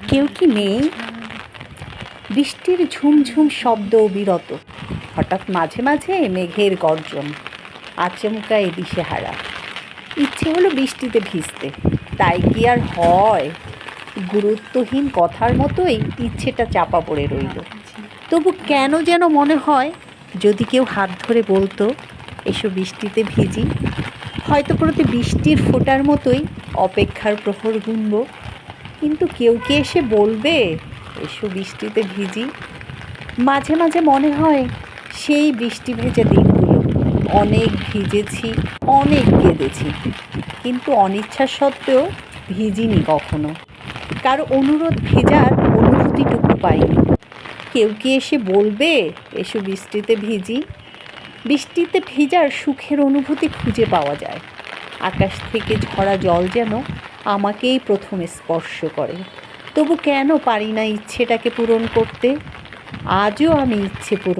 কেউ কি নেই? বৃষ্টির ঝুমঝুম শব্দ বিরত, হঠাৎ মাঝে মাঝে মেঘের গর্জন, আচমকায় দিশেহারা। ইচ্ছে হলো বৃষ্টিতে ভিজতে, তাই কি আর হয়? গুরুত্বহীন কথার মতোই ইচ্ছেটা চাপা পড়ে রইল। তবু কেন যেন মনে হয়, যদি কেউ হাত ধরে বলতো এসো বৃষ্টিতে ভিজি, হয়তো প্রতি বৃষ্টির ফোঁটার মতোই অপেক্ষার প্রহর গুনব। কিন্তু কেউ কি এসে বলবে এসো বৃষ্টিতে ভিজি? মাঝে মাঝে মনে হয় সেই বৃষ্টি ভেজা দিনগুলো, অনেক ভিজেছি, অনেক কেঁদেছি, কিন্তু অনিচ্ছা সত্ত্বেও ভিজিনি কখনো। কারো অনুরোধ ভেজার অনুভূতিটুকু পাইনি। কেউ কি এসে বলবে এসো বৃষ্টিতে ভিজি? বৃষ্টিতে ভিজার সুখের অনুভূতি খুঁজে পাওয়া যায়। আকাশ থেকে ঝরা জল যেন আমাকেই প্রথমে স্পর্শ করে। তবু কেন পারি না ইচ্ছেটাকে পূরণ করতে? আজও আমি ইচ্ছে পূরণ